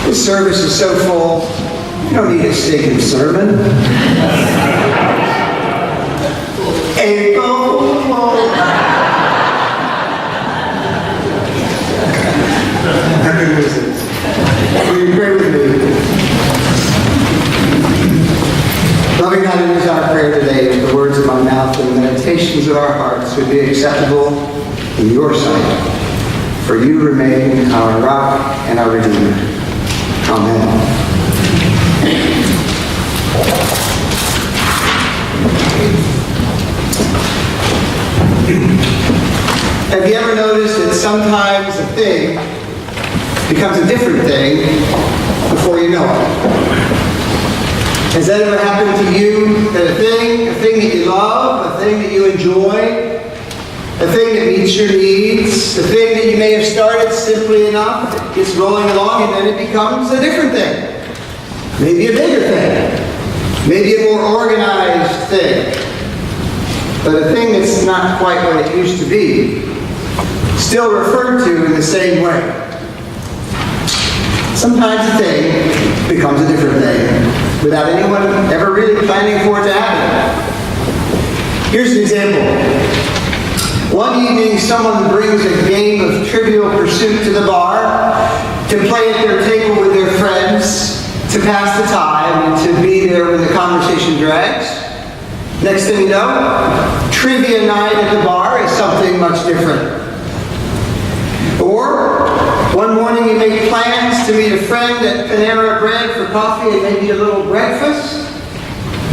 This service is so full, you don't need a stinking sermon. Will you pray with me? Loving God, it is our prayer today that the words of my mouth and the meditations of our hearts would be acceptable in your sight. For you remain our rock and our redeemer. Amen. Have you ever noticed that sometimes a thing becomes a different thing before you know it? Has that ever happened to you? That a thing that you love, a thing that you enjoy, a thing that meets your needs, a thing that you may have started simply enough, it gets rolling along and then it becomes a different thing. Maybe a bigger thing. Maybe a more organized thing. But a thing that's not quite what it used to be. Still referred to in the same way. Sometimes a thing becomes a different thing without anyone ever really planning for it to happen. Here's an example. One evening, someone brings a game of Trivial Pursuit to the bar to play at their table with their friends, to pass the time, and to be there when the conversation drags. Next thing you know, trivia night at the bar is something much different. Or, one morning you make plans to meet a friend at Panera Bread for coffee and maybe a little breakfast.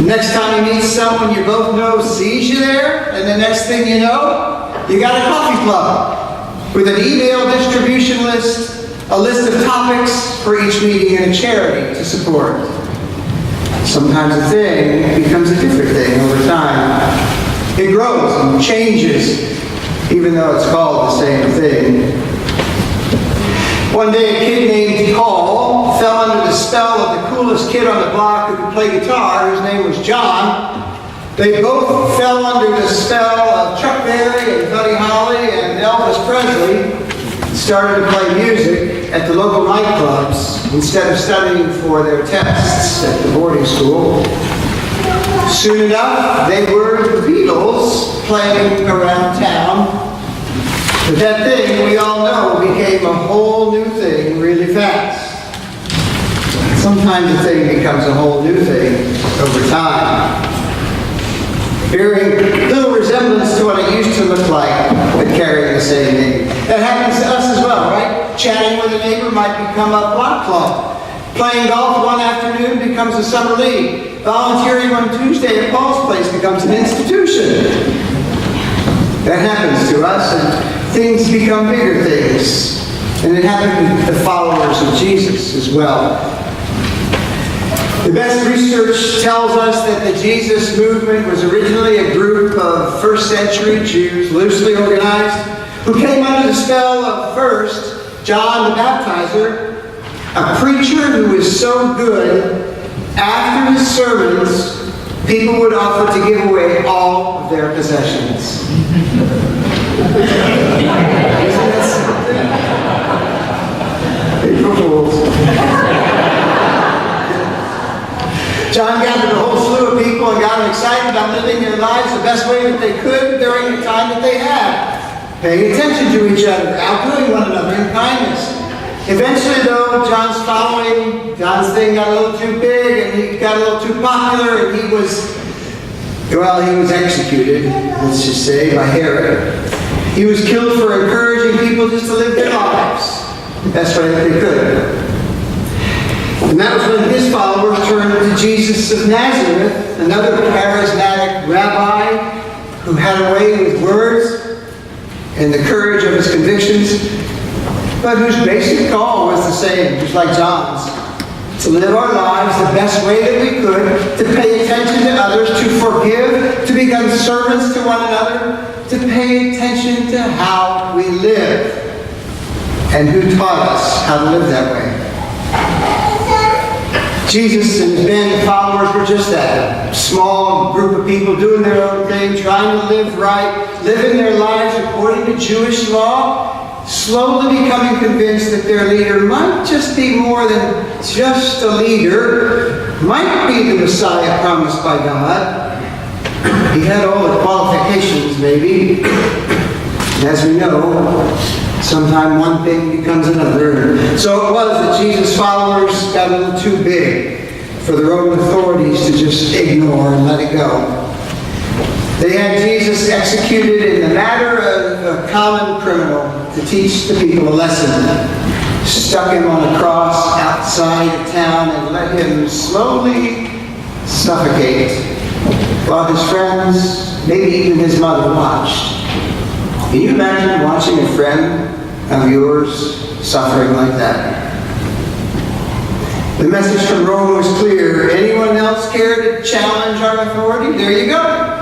Next time you meet someone you both know sees you there, and the next thing you know, you got a coffee club with an email distribution list, a list of topics for each meeting, and a charity to support. Sometimes a thing becomes a different thing over time. It grows and changes, even though it's called the same thing. One day a kid named Paul fell under the spell of the coolest kid on the block who could play guitar, whose name was John. They both fell under the spell of Chuck Berry and Buddy Holly and Elvis Presley and started to play music at the local nightclubs instead of studying for their tests at the boarding school. Soon enough, they were the Beatles playing around town. But that thing, we all know, became a whole new thing really fast. Sometimes a thing becomes a whole new thing over time. bearing little resemblance to what it used to look like, but carrying the same name. That happens to us as well, right? Chatting with a neighbor might become a block club. Playing golf one afternoon becomes a summer league. Volunteering on Tuesday at Paul's Place becomes an institution. That happens to us, and things become bigger things. And it happened to the followers of Jesus as well. The best research tells us that the Jesus movement was originally a group of first century Jews, loosely organized, who came under the spell of first John the Baptizer, a preacher who was so good, after his sermons, people would offer to give away all of their possessions. Isn't that something? April Fools. John gathered a whole slew of people and got them excited about living their lives the best way that they could during the time that they had. Paying attention to each other, outdoing one another in kindness. Eventually, though, John's thing got a little too big, and he got a little too popular, and he was executed, let's just say, by Herod. He was killed for encouraging people just to live their lives the best way that they could. And that was when his followers turned to Jesus of Nazareth, another charismatic rabbi who had a way with words and the courage of his convictions, but whose basic call was the same, just like John's: to live our lives the best way that we could, to pay attention to others, to forgive, to become servants to one another, to pay attention to how we live, and who taught us how to live that way. Jesus and his band of followers were just that, a small group of people doing their own thing, trying to live right, living their lives according to Jewish law, slowly becoming convinced that their leader might just be more than just a leader, might be the Messiah promised by God. He had all the qualifications, maybe. As we know, sometimes one thing becomes another. So it was that Jesus' followers got a little too big for their own authorities to just ignore and let it go. They had Jesus executed in the manner of a common criminal to teach the people a lesson. Stuck him on a cross outside of town and let him slowly suffocate while his friends, maybe even his mother, watched. Can you imagine watching a friend of yours suffering like that? The message from Rome was clear. Anyone else care to challenge our authority? There you go.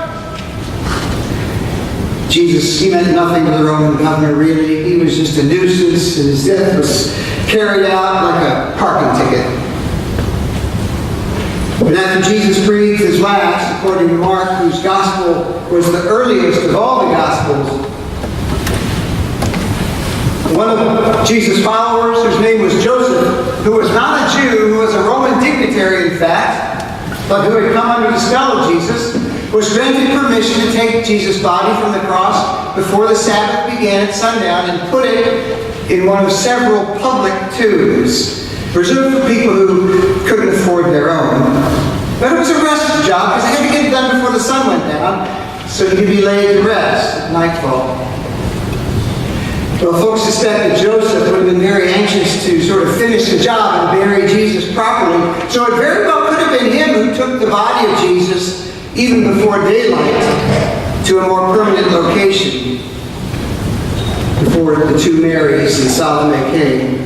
Jesus, he meant nothing to the Roman governor, really. He was just a nuisance, and his death was carried out like a parking ticket. But after Jesus breathed his last, according to Mark, whose gospel was the earliest of all the gospels, one of Jesus' followers, whose name was Joseph, who was not a Jew, who was a Roman dignitary, in fact, but who had come under the spell of Jesus, was granted permission to take Jesus' body from the cross before the Sabbath began at sundown and put it in one of several public tombs, reserved for people who couldn't afford their own. But it was a rest job because it had to get done before the sun went down, so he could be laid to rest at nightfall. Well, folks suspect that Joseph would have been very anxious to sort of finish the job and bury Jesus properly. So it very well could have been him who took the body of Jesus, even before daylight, to a more permanent location before the two Marys and Salome came.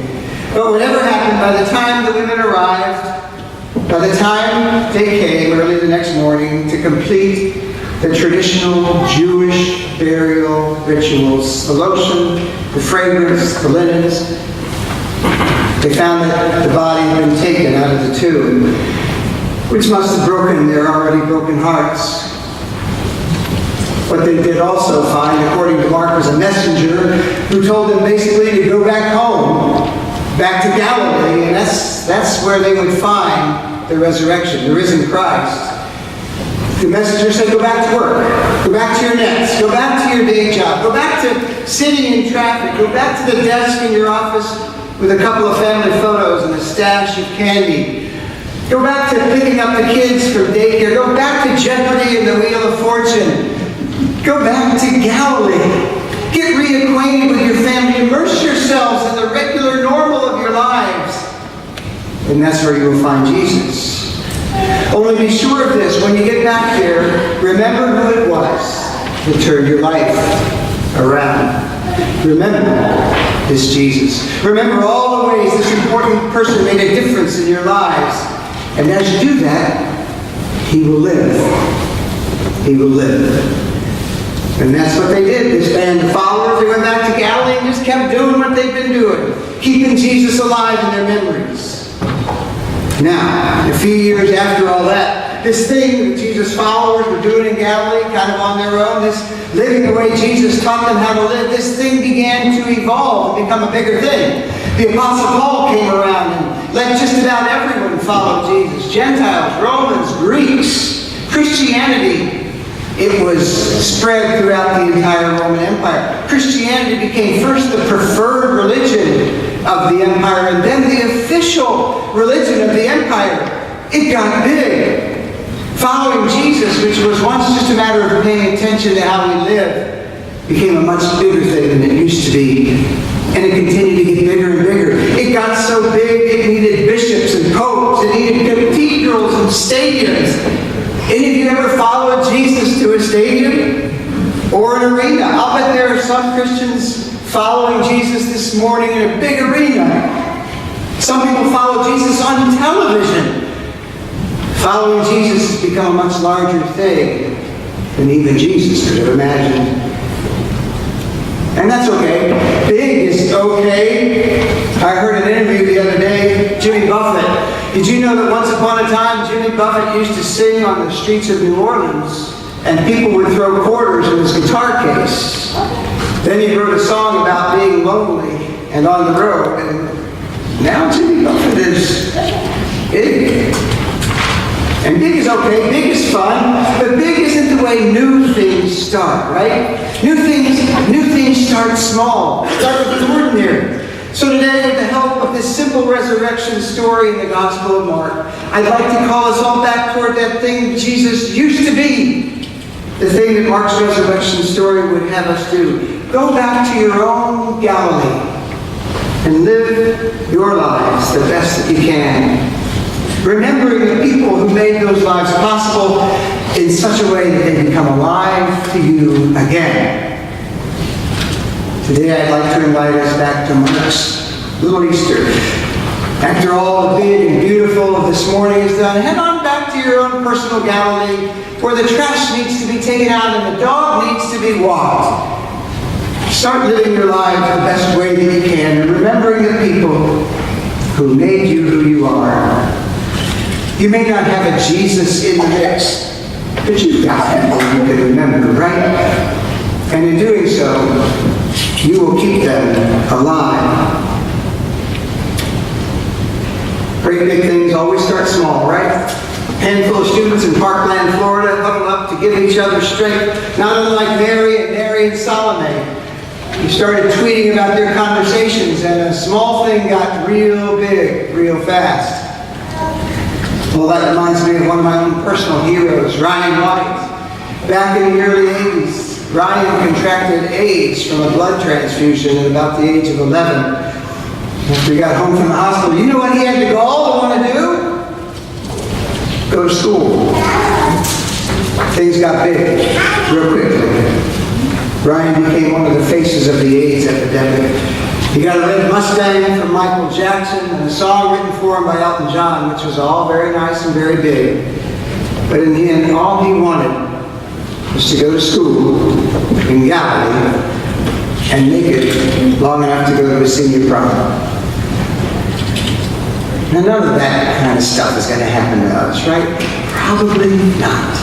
But whatever happened, by the time the women arrived, by the time they came early the next morning to complete the traditional Jewish burial rituals, the lotion, the fragrance, the linens, they found that the body had been taken out of the tomb, which must have broken their already broken hearts. What they did also find, according to Mark, was a messenger who told them basically to go back home, back to Galilee, and that's where they would find the resurrection, the risen Christ. The messenger said, go back to work, go back to your nets, go back to your day job, go back to sitting in traffic, go back to the desk in your office with a couple of family photos and a stash of candy. Go back to picking up the kids from daycare. Go back to Jeopardy and the Wheel of Fortune. Go back to Galilee. Get reacquainted with your family. Immerse yourselves in the regular normal of your lives. And that's where you will find Jesus. Only be sure of this. When you get back there, remember who it was that turned your life around. Remember this Jesus. Remember all the ways this important person made a difference in your lives. And as you do that, he will live. He will live. And that's what they did. This band of followers, they went back to Galilee and just kept doing what they've been doing, keeping Jesus alive in their memories. Now, a few years after all that, this thing that Jesus' followers were doing in Galilee, kind of on their own, this living the way Jesus taught them how to live, this thing began to evolve and become a bigger thing. The Apostle Paul came around and let just about everyone follow Jesus. Gentiles, Romans, Greeks, Christianity. It was spread throughout the entire Roman Empire. Christianity became first the preferred religion of the empire and then the official religion of the empire. It got big. Following Jesus, which was once just a matter of paying attention to how we live, became a much bigger thing than it used to be. And it continued to get bigger and bigger. It got so big it needed bishops and popes. It needed cathedrals and stadiums. Any of you ever followed Jesus to a stadium or an arena? I'll bet there are some Christians following Jesus this morning in a big arena. Some people follow Jesus on television. Following Jesus has become a much larger thing than even Jesus could have imagined. And that's okay. Big is okay. I heard an interview the other day, Jimmy Buffett. Did you know that once upon a time, Jimmy Buffett used to sing on the streets of New Orleans, and people would throw quarters in his guitar case? Then he wrote a song about being lonely and on the road, and now Jimmy Buffett is big. And big is okay, big is fun, but big isn't the way new things start, right? New things start small, start with the ordinary. So today, with the help of this simple resurrection story in the Gospel of Mark, I'd like to call us all back toward that thing Jesus used to be. The thing that Mark's resurrection story would have us do. Go back to your own Galilee and live your lives the best that you can. Remembering the people who made those lives possible in such a way that they become alive to you again. Today I'd like to invite us back to Mark's little Easter. After all the big and beautiful of this morning is done, head on back to your own personal Galilee where the trash needs to be taken out and the dog needs to be walked. Start living your lives the best way that you can and remembering the people who made you who you are. You may not have a Jesus in the mix, but you've got people you can remember, right? And in doing so, you will keep them alive. Great big things always start small, right? A handful of students in Parkland, Florida, huddled up to give each other strength, not unlike Mary and Salome. They started tweeting about their conversations, and a small thing got real big, real fast. Well, that reminds me of one of my own personal heroes, Ryan White. Back in the early 80s, Ryan contracted AIDS from a blood transfusion at about the age of 11. After he got home from the hospital, you know what he had the gall to want to do? Go to school. Things got big real quickly. Ryan became one of the faces of the AIDS epidemic. He got a red Mustang from Michael Jackson and a song written for him by Elton John, which was all very nice and very big. But in the end, all he wanted was to go to school in Galilee and make it long enough to go to a senior prom. Now, none of that kind of stuff is going to happen to us, right? Probably not.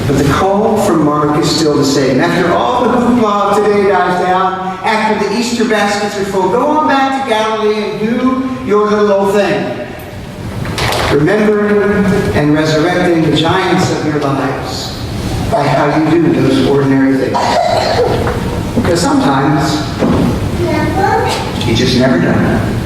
But the call from Mark is still the same. After all the hoopla of today dies down, after the Easter baskets are full, go on back to Galilee and do your little old thing. Remembering and resurrecting the giants of your lives by how you do those ordinary things. Because sometimes you just never know.